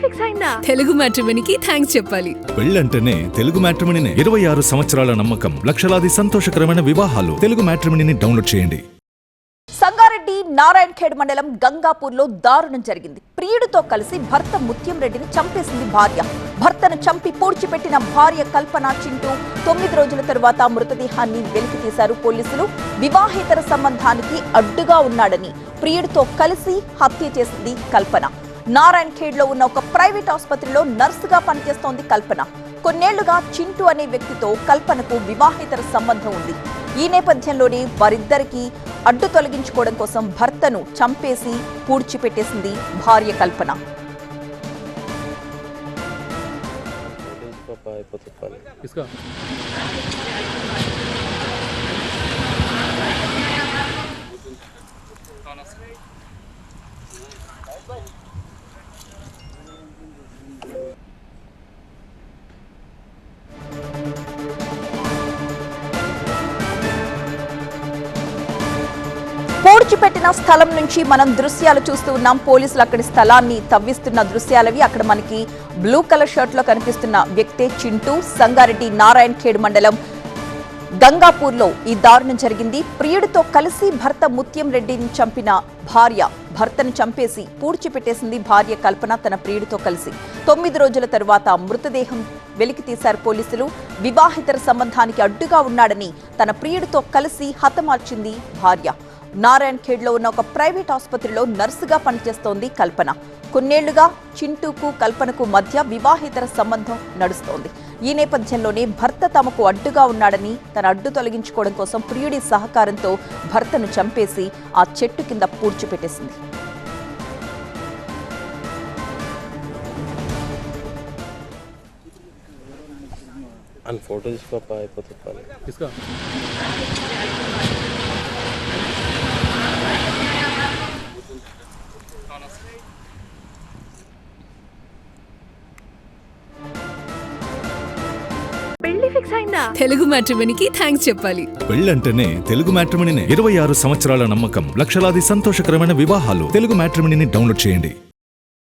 Fix అయిందా? Telugu మ్యాట్రిమోనీకి thanks చెప్పాలి. పెళ్ళంటేనే తెలుగు మ్యాట్రిమోనీనే. 26 సంవత్సరాల నమ్మకం, లక్షలాది సంతోషకరమైన వివాహాలు. తెలుగు మ్యాట్రిమోనీని డౌన్లోడ్ చేయండి. సంగారెడ్డి నారాయణఖేడ్ మండలం గంగాపూర్లో దారుణం జరిగింది. ప్రియుడితో కలిసి భర్త ముత్యం రెడ్డిని చంపేసింది భార్య. భర్తను చంపి పూడ్చిపెట్టిన భార్య కల్పన చింటూ 9 రోజుల తరువాత మృతదేహాన్ని వెలికి తీశారు పోలీసులు. వివాహేతర సంబంధానికి అడ్డుగా ఉన్నాడని ప్రియుడితో కలిసి హత్య చేసింది కల్పన. నారాయణఖేడ్లో ఉన్న ఒక ప్రైవేట్ ఆసుపత్రిలో నర్సుగా పనిచేస్తోంది కల్పన. కొన్నేళ్లుగా చింటూ అనే వ్యక్తితో కల్పనకు వివాహేతర సంబంధం ఉంది. ఈ నేపథ్యంలోనే వారిద్దరికీ అడ్డు తొలగించుకోవడం కోసం భర్తను చంపేసి పూడ్చిపెట్టేసింది భార్య కల్పన. పూడ్చిపెట్టిన స్థలం నుంచి మనం దృశ్యాలు చూస్తూ ఉన్నాం. పోలీసులు అక్కడి స్థలాన్ని తవ్విస్తున్న దృశ్యాలవి. అక్కడ మనకి బ్లూ కలర్ షర్ట్ లో కనిపిస్తున్న వ్యక్తే చింటూ. సంగారెడ్డి నారాయణఖేడ్ మండలం గంగాపూర్లో ఈ దారుణం జరిగింది. ప్రియుడితో కలిసి భర్త ముత్యం రెడ్డిని చంపిన భార్య భర్తను చంపేసి పూడ్చిపెట్టేసింది భార్య కల్పన తన ప్రియుడితో కలిసి. 9 రోజుల తరువాత మృతదేహం వెలికి తీశారు పోలీసులు. వివాహితర సంబంధానికి అడ్డుగా ఉన్నాడని తన ప్రియుడితో కలిసి హతమార్చింది భార్య. నారాయణఖేడ్లో ఉన్న ఒక ప్రైవేట్ ఆసుపత్రిలో నర్సుగా పనిచేస్తోంది కల్పన. కొన్నేళ్లుగా చింటూకు కల్పనకు మధ్య వివాహేతర సంబంధం నడుస్తోంది. ఈ నేపథ్యంలోనే భర్త తమకు అడ్డుగా ఉన్నాడని తన అడ్డు తొలగించుకోవడం కోసం ప్రియుడి సహకారంతో భర్తను చంపేసి ఆ చెట్టు కింద పూడ్చిపెట్టేసింది. పెళ్లి ఫిక్స్ అయిందా? తెలుగు మ్యాట్రిమోనీకి థ్యాంక్స్ చెప్పాలి. పెళ్ళంటేనే తెలుగు మ్యాట్రిమోనీనే. 26 సంవత్సరాల నమ్మకం, లక్షలాది సంతోషకరమైన వివాహాలు. తెలుగు మ్యాట్రిమోనీని డౌన్లోడ్ చేయండి.